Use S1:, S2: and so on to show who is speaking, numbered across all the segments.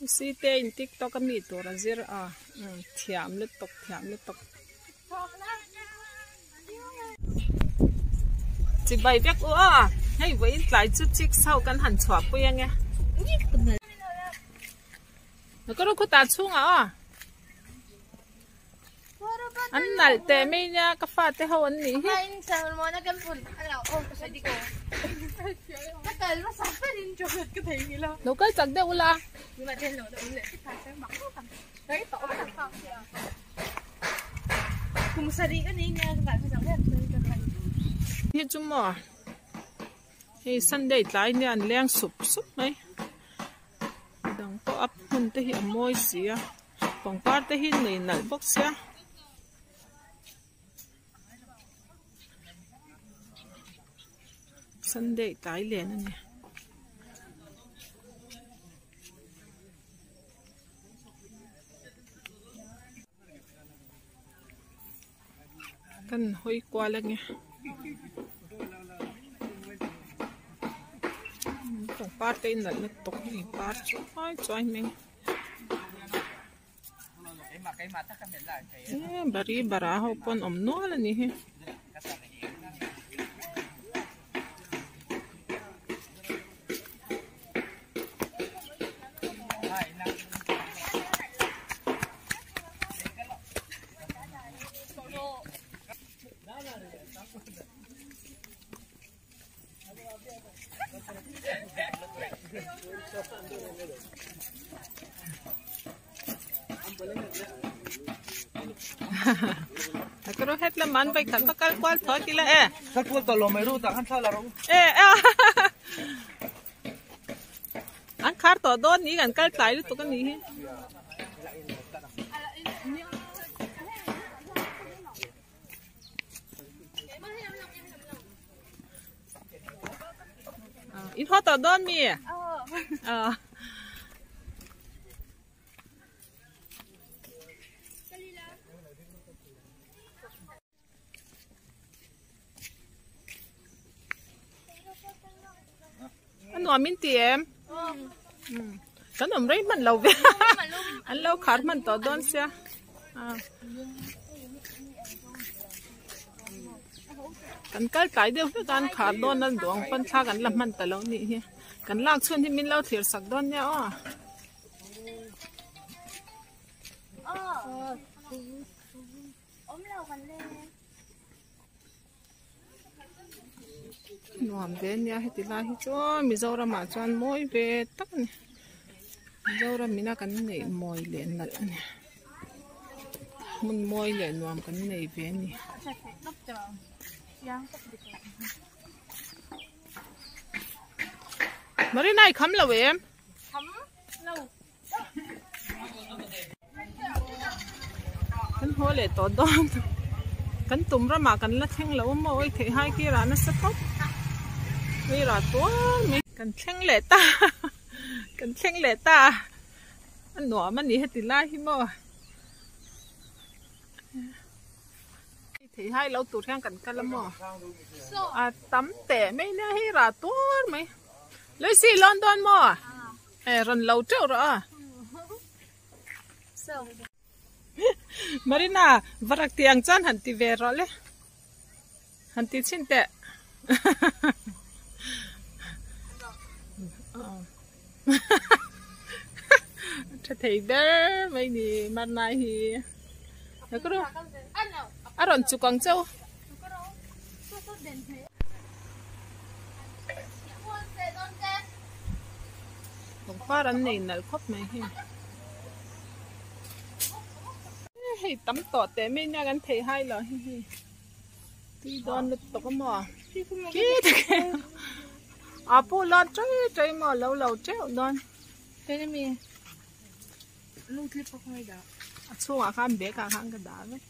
S1: si te in TikTok kan mi to ra zir a thiam le tok chỉ bày biết ủa hay với lại chút chiếc sau căn hẳn chọp bây giờ nghe nó có đâu có ta chung à anh nãy tè mấy nha cà phê tè hậu anh nhỉ
S2: anh sao mà nó cầm phun anh nào ôm cái gì cô nó cần nó sắp phải đi cho cái thằng gì lo
S1: đâu có chẳng đâu là
S2: nhưng mà trên lầu đụng lệ cái thằng sẽ mặc đấy tổ cái thằng không cùng sao đi cái này nha các bạn phải chẳng hết
S1: như chúng mà thì Sunday lại nè anh leng sụp mấy đằng có ấp hun tới hiện môi xía còn ba tới hiện này nở bốc xía Sunday tái liền nè cần hôi qua lên nghe còn ba tên là nó tục thì ba cho anh mình bari bara ho pon omno là ni Pero het la man bai kan bakal kwal tho ti la
S3: kal kwal to lo meru ta kan sala ro
S1: an khar to don ni kan kal tlai to kan ni in ho to don mi nọ min tiệm cái nằm đấy mình lâu về anh lâu khát mình to đón xe cái cái điều cái khát đón nó đón phân xa cái làm mình tới lâu nị cái lạc xuân thì mình lâu thiệt sắc đón nhau nằm về nhà thì là cho mình dâu ra mà cho môi về tắc này dâu ra mình là cái này môi liền nè mình môi liền nằm cái này về nè mà đi này khăm lâu em
S2: khăm lâu
S1: cái hồ lệ to đón cái tụm ra mà cái là thanh lâu mà ôi thấy hai kia là nó sắp khóc bây giờ tối mình cần chênh lệ ta anh nọ mà ní hết thì lai hi mò thì hai lâu tụt hàng cần lắm mò tắm tẻ mấy nè hi ra tối mấy lấy xì London mò rần lâu trâu rồi Marina varak tiang chan han ti ve ro le han ti chin te thấy bé mấy nè mặt này thì nó có đâu rồi chú Quảng Châu không phải anh này nở khóc mày hay tắm tọt té mấy nha anh thấy hay là đi đón được tóc mò kia po lót chơi mò lâu lâu treo đón
S2: thế nên mình lúc clip có hay đó
S1: chung à khám bé cả khám cái đá đấy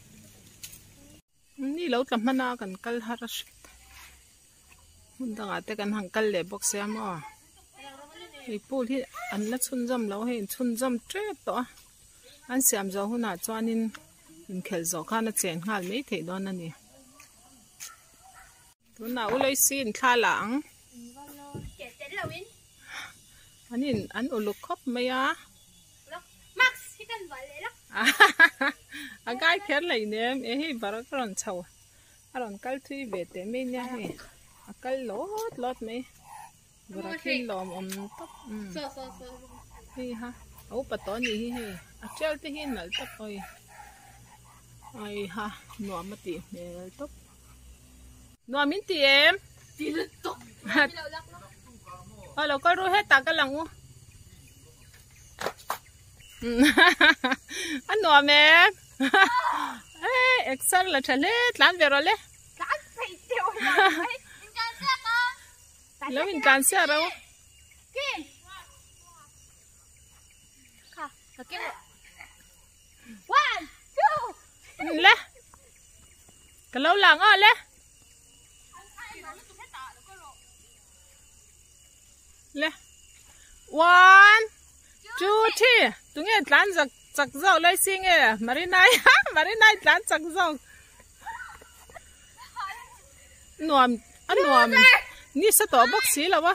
S1: ni lâu tầm mana cần kal harash mình đang ở đây cần hàng kal lệ bốc xe mà thì po thì anh là chun dâm lâu hay chun dâm treo to anh xem rồi hôm nào cho anh in khel zo khan na chen hal mấy thế đó nè hôm nào lấy xin kha lãng anh ulu khóc mấy á à cái khét lại nè em ấy bảo cái con chầu con cái thui về để mình nha hay cái lót mấy vừa khi lòm tóc hi ha ấu bắt tón gì hi treo tới hi nở tóc ơi ai ha nọ mà tỉ tóc nọ miếng tỉ em là có rồi hết tất cả lằng u anh nọ mẹ Excel là trả lết làm việc rồi lết mình can xe đâu lê cái lâu lằng à lê lê 1 2 3 tụi nghe tán giặc dầu lấy xin nghe Marina tán giặc dầu nuông anh nuông ni sa to bốc xí là ba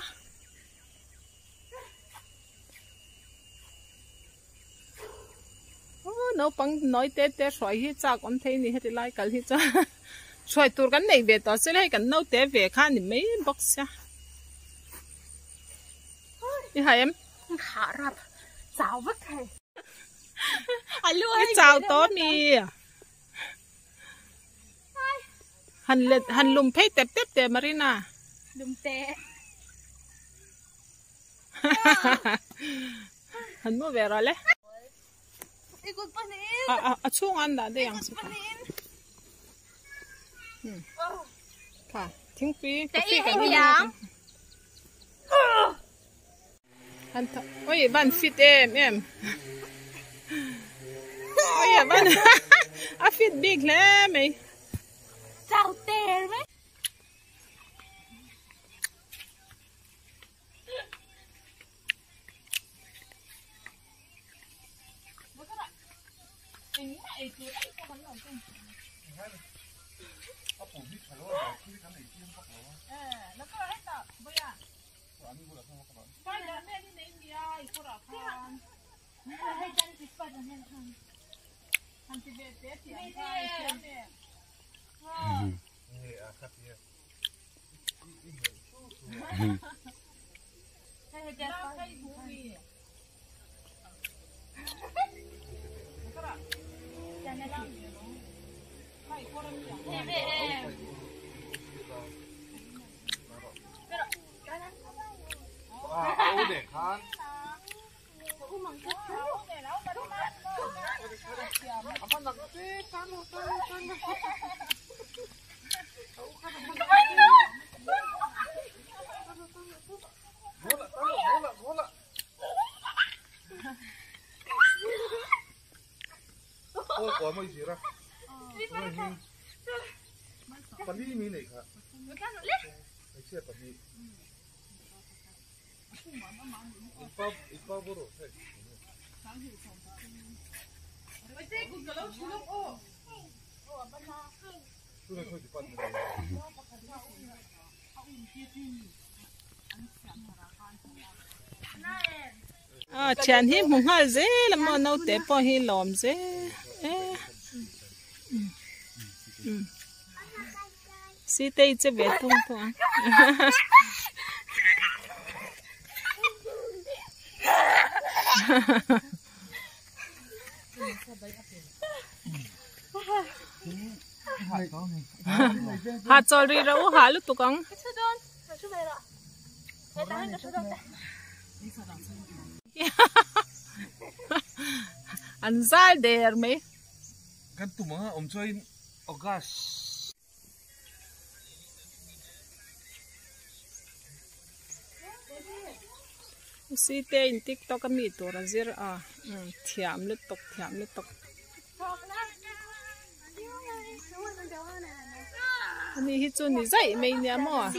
S1: nấu bằng nói té xoài hết cha con thấy ni hết lại cả hết cha xoài tour cái này về đó sẽ lấy cái nấu té về khăn thì mấy bốc xí đi hả em
S2: khá rập chào bất thề
S1: chào tốt mi hành lùm phê tép Marina
S2: lùm té
S1: hành mua về rồi đấy xuống ăn đã đây ăn cả tiếng phi cái gì anh ôi bạn fit em ôi bạn fit big lắm mày
S2: chào tè đấy
S3: có mấy gì đó phần đi mi này cả cái xe phần đi ít bao bữa rồi
S1: chán hiếp mùng hai dễ làm mà nấu té po hi lòm dễ si tây chế bé tung thôi hạt cho đi đâu hả lúc tụi con anh sai đẹp mấy
S3: kan tu mga omchoin ogas
S1: si tên TikTok cái mi tổ ra zero thiam lít tóc anh đi hít chun đi dậy mấy nhà mò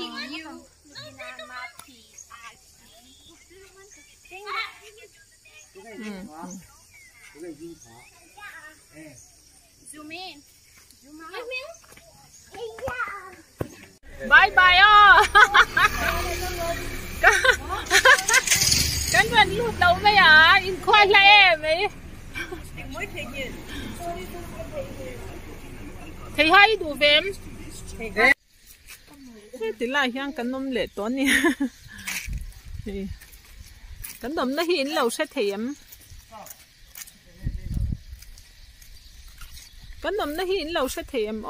S1: bye bye cái mình lụt đầu mấy à in khoai là em ấy thấy hay đủ vém thế thì lại hiang cắn nôm lệ toán nè cắn nôm nó hiện lâu sẽ thèm cắn nôm nó hiện lâu sẽ thèm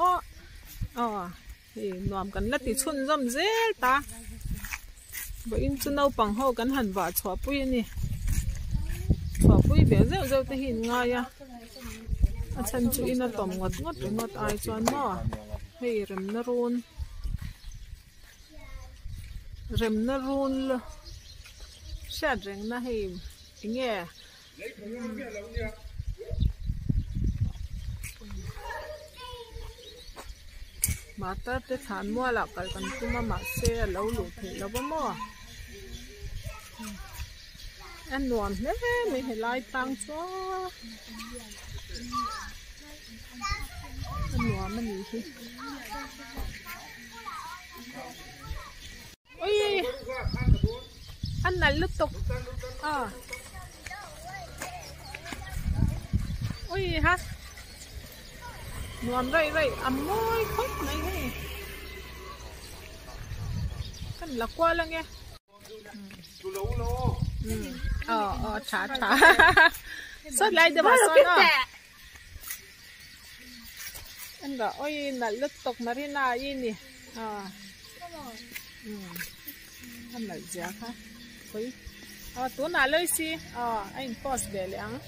S1: thì nòm cắn lát thì xuân dâm dễ ta vậy in chân đâu bằng hậu cắn hẳn vả xóa bụi nè xóa bụi bé rêu rêu thì hiện ngay à chân chú in nó tỏm ngọt ngọt với ngọt ai cho nó hay rem nó run sẽ rèn nó hay nghe mà ta để thán mua là cái con cũng mà xe lâu lụt thì lâu mua anh nuông hết mình phải lại tăng cho anh nuông mình gì ôi anh này lướt tục ôi ha nuông đây ấm môi khóc này he cái là qua là nghe trả sốt lại được mà sốt nó anh đó ôi là lướt tục Marina yên nè anh là giá ha ôi tú nào lấy xí anh post về liền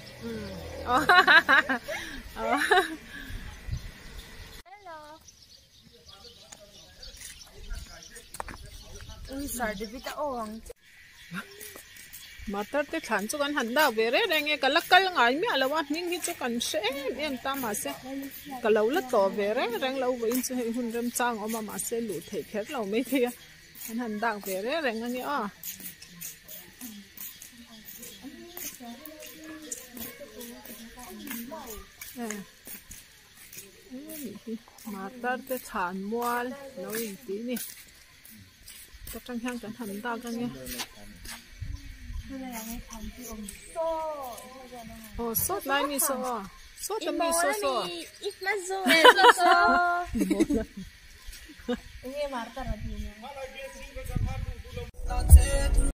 S1: mà tớ tới thản cho con hẳn đào về đấy đây nghe cả lắc cân ngài mẹ là bạn nhưng cho con sẽ em ta mà sẽ cả lâu lắc tỏ về đấy đang lâu với cho hệ hun râm trang mà sẽ lụt thể khét lâu mấy thì anh hẳn đào về đấy đây nghe mà tớ tới thản mua lâu tí nè chắc chắn hàng cái hẳn đào cái nghe sốt lại mi sốt sốt là mi sốt
S2: ít mà rồi sốt ini marta